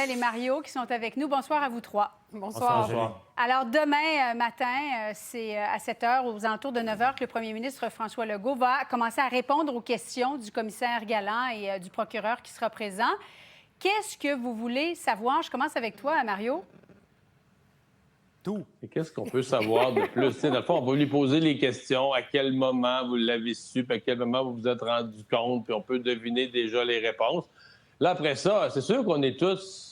Et Mario qui sont avec nous. Bonsoir à vous trois. Bonsoir. Bonsoir. Alors, demain matin, c'est à 7 h, aux alentours de 9 h, que le premier ministre François Legault va commencer à répondre aux questions du commissaire Galland et du procureur qui sera présent. Qu'est-ce que vous voulez savoir? Je commence avec toi, Mario. Tout. Et qu'est-ce qu'on peut savoir de plus? Dans le fond, on va lui poser les questions. À quel moment vous l'avez su, puis à quel moment vous vous êtes rendu compte, puis on peut deviner déjà les réponses. Là, après ça, c'est sûr qu'on est tous...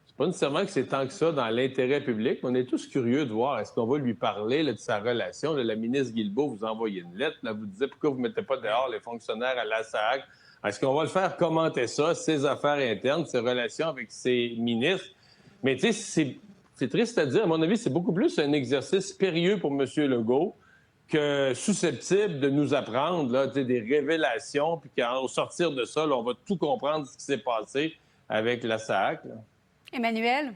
C'est pas nécessairement que c'est tant que ça dans l'intérêt public, mais on est tous curieux de voir est-ce qu'on va lui parler là, de sa relation. Là, la ministre Guilbeault vous envoie une lettre, là, vous disait pourquoi vous ne mettez pas dehors les fonctionnaires à la SAC. Est-ce qu'on va le faire commenter ça, ses affaires internes, ses relations avec ses ministres? Mais tu sais, c'est triste à dire. À mon avis, c'est beaucoup plus un exercice périlleux pour M. Legault que susceptible de nous apprendre là, des révélations, puis qu'au sortir de ça, là, on va tout comprendre ce qui s'est passé avec la SAC. Là. Emmanuel?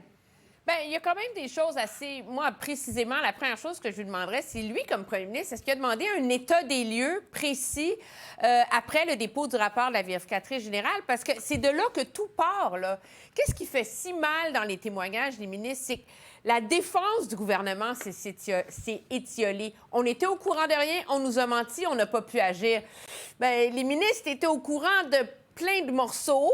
Bien, il y a quand même des choses assez... Moi, précisément, la première chose que je lui demanderais, c'est lui, comme premier ministre, est-ce qu'il a demandé un état des lieux précis après le dépôt du rapport de la vérificatrice générale? Parce que c'est de là que tout part, là. Qu'est-ce qui fait si mal dans les témoignages des ministres? C'est que la défense du gouvernement s'est étiolée. On était au courant de rien, on nous a menti, on n'a pas pu agir. Bien, les ministres étaient au courant de plein de morceaux.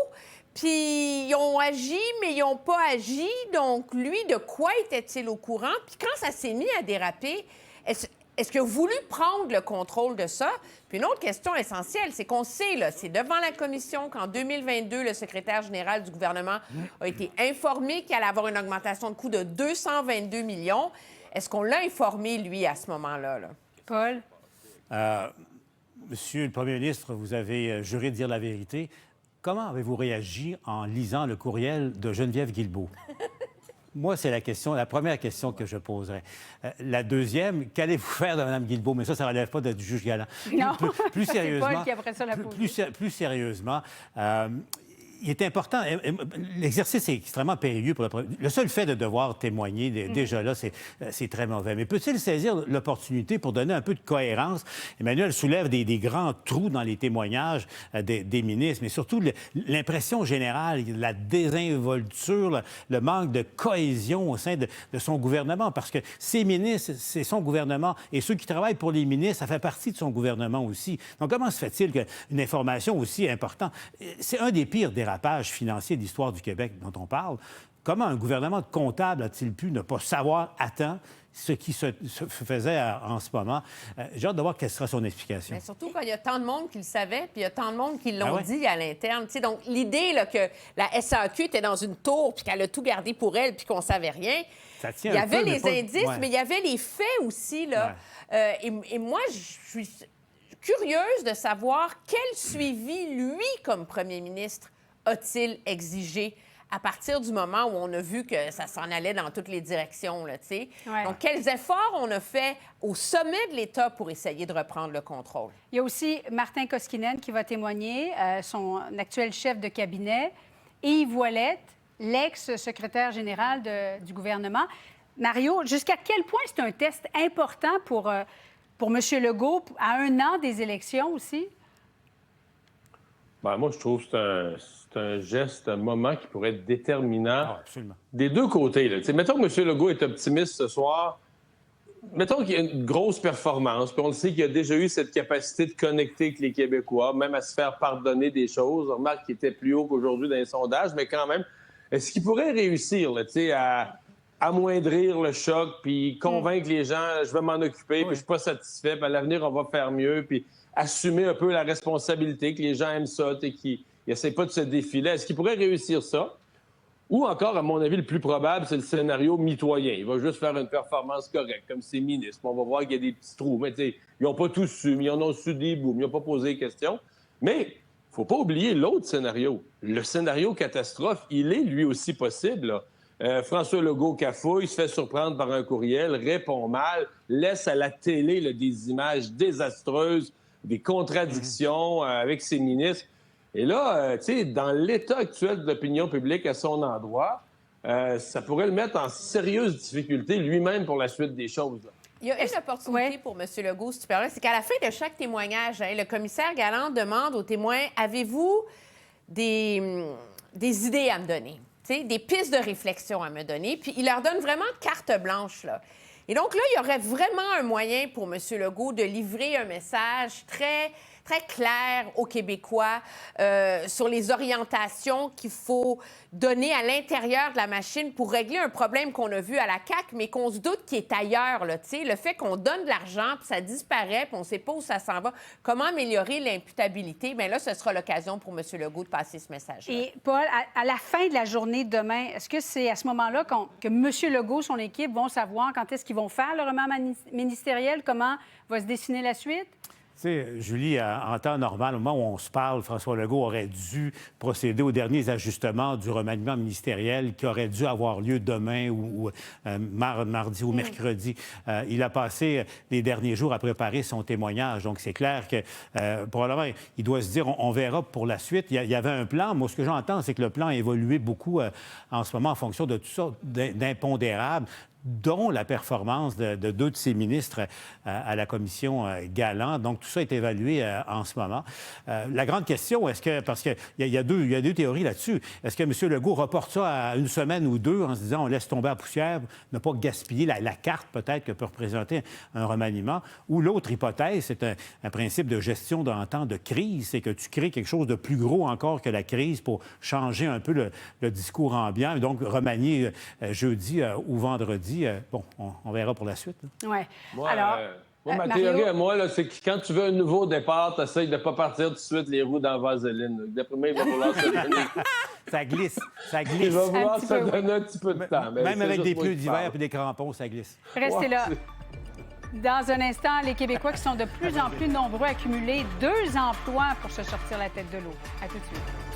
Puis ils ont agi, mais ils n'ont pas agi. Donc, lui, de quoi était-il au courant? Puis quand ça s'est mis à déraper, est-ce qu'il a voulu prendre le contrôle de ça? Puis une autre question essentielle, c'est qu'on sait, là, c'est devant la commission qu'en 2022, le secrétaire général du gouvernement a été informé qu'il allait avoir une augmentation de coût de 222 millions. Est-ce qu'on l'a informé, lui, à ce moment-là? Là? Paul? Monsieur le premier ministre, vous avez juré de dire la vérité. Comment avez-vous réagi en lisant le courriel de Geneviève Guilbeault? Moi, c'est la première question que je poserais. La deuxième, qu'allez-vous faire de Mme Guilbeault? Mais ça ne relève pas du juge Galland. Non, plus sérieusement, c'est Paul qui après ça la pose. plus sérieusement, il est important, l'exercice est extrêmement périlleux pour le seul fait de devoir témoigner, déjà là, c'est très mauvais. Mais peut-il saisir l'opportunité pour donner un peu de cohérence? Emmanuel soulève des grands trous dans les témoignages des ministres, mais surtout l'impression générale, la désinvolture, le manque de cohésion au sein de son gouvernement, parce que ces ministres, c'est son gouvernement, et ceux qui travaillent pour les ministres, ça fait partie de son gouvernement aussi. Donc, comment se fait-il qu'une information aussi importante... C'est un des pires dérapages financiers de l'histoire du Québec dont on parle. Comment un gouvernement de comptable a-t-il pu ne pas savoir à temps ce qui se faisait en ce moment? J'ai hâte de voir quelle sera son explication. Mais surtout quand il y a tant de monde qui le savait, puis il y a tant de monde qui l'ont dit à l'interne. T'sais, donc, l'idée là, que la SAQ était dans une tour, puis qu'elle a tout gardé pour elle, puis qu'on savait rien, il y avait les indices, mais il y avait les faits aussi. Là. Ouais. Et moi, je suis curieuse de savoir quel suivi, lui, comme premier ministre, a-t-il exigé à partir du moment où on a vu que ça s'en allait dans toutes les directions, là, tu sais. Ouais. Donc, quels efforts on a fait au sommet de l'État pour essayer de reprendre le contrôle? Il y a aussi Martin Koskinen qui va témoigner, son actuel chef de cabinet, et Yves Ouellette, l'ex-secrétaire général du gouvernement. Mario, jusqu'à quel point c'est un test important pour M. Legault, à un an des élections aussi? Bien, moi, je trouve que c'est un geste, un moment qui pourrait être déterminant des deux côtés. Là. Mettons que M. Legault est optimiste ce soir. Mettons qu'il y a une grosse performance, puis on le sait qu'il a déjà eu cette capacité de connecter avec les Québécois, même à se faire pardonner des choses. On remarque qu'il était plus haut qu'aujourd'hui dans les sondages, mais quand même, est-ce qu'il pourrait réussir là, à amoindrir le choc, puis convaincre les gens, je vais m'en occuper, puis je suis pas satisfait, puis à l'avenir, on va faire mieux, puis assumer un peu la responsabilité, que les gens aiment ça, et qu'ils n'essaient pas de se défiler. Est-ce qu'il pourrait réussir ça? Ou encore, à mon avis, le plus probable, c'est le scénario mitoyen. Il va juste faire une performance correcte, comme ses ministres. On va voir qu'il y a des petits trous. Mais ils n'ont pas tous su, mais ils en ont su des bouts, mais ils n'ont pas posé de questions. Mais il ne faut pas oublier l'autre scénario. Le scénario catastrophe, il est lui aussi possible, là. François Legault cafouille, se fait surprendre par un courriel, répond mal, laisse à la télé là, des images désastreuses, des contradictions avec ses ministres. Et là, tu sais, dans l'état actuel de l'opinion publique à son endroit, ça pourrait le mettre en sérieuse difficulté lui-même pour la suite des choses. Là. Il y a une opportunité pour M. Legault, si tu permets, c'est qu'à la fin de chaque témoignage, le commissaire Galland demande aux témoins, avez-vous des idées à me donner? des pistes de réflexion à me donner. Puis il leur donne vraiment carte blanche, là. Et donc là, il y aurait vraiment un moyen pour M. Legault de livrer un message très clair aux Québécois sur les orientations qu'il faut donner à l'intérieur de la machine pour régler un problème qu'on a vu à la CAQ, mais qu'on se doute qui est ailleurs. Là, le fait qu'on donne de l'argent, puis ça disparaît, puis on ne sait pas où ça s'en va. Comment améliorer l'imputabilité? Bien là, ce sera l'occasion pour M. Legault de passer ce message-là. Et Paul, à la fin de la journée de demain, est-ce que c'est à ce moment-là que M. Legault, son équipe, vont savoir quand est-ce qu'ils vont faire le remaniement ministériel? Comment va se dessiner la suite? Tu sais, Julie, en temps normal, au moment où on se parle, François Legault aurait dû procéder aux derniers ajustements du remaniement ministériel qui aurait dû avoir lieu demain ou mardi ou mercredi. Il a passé les derniers jours à préparer son témoignage. Donc, c'est clair que probablement, il doit se dire, on verra pour la suite. Il y avait un plan. Moi, ce que j'entends, c'est que le plan a évolué beaucoup en ce moment en fonction de toutes sortes d'impondérables, dont la performance de deux de ses ministres à la commission Galland. Donc, tout ça est évalué en ce moment. La grande question, est-ce que, parce qu'il y a deux théories là-dessus, est-ce que M. Legault reporte ça à une semaine ou deux en se disant on laisse tomber la poussière, ne pas gaspiller la carte peut-être que peut représenter un remaniement, ou l'autre hypothèse, c'est un principe de gestion en temps de crise, c'est que tu crées quelque chose de plus gros encore que la crise pour changer un peu le discours ambiant, et donc remanier jeudi ou vendredi. Bon, on verra pour la suite. Oui. Alors, ma théorie à moi, là, c'est que quand tu veux un nouveau départ, tu essaies de ne pas partir tout de suite les roues dans la vaseline. D'après moi, il va vouloir se donner. Ça glisse. Il va vouloir se donner un petit peu de temps. Même avec des pneus d'hiver et des crampons, ça glisse. Restez là. Dans un instant, les Québécois qui sont de plus en plus nombreux à cumuler 2 emplois pour se sortir la tête de l'eau. À tout de suite.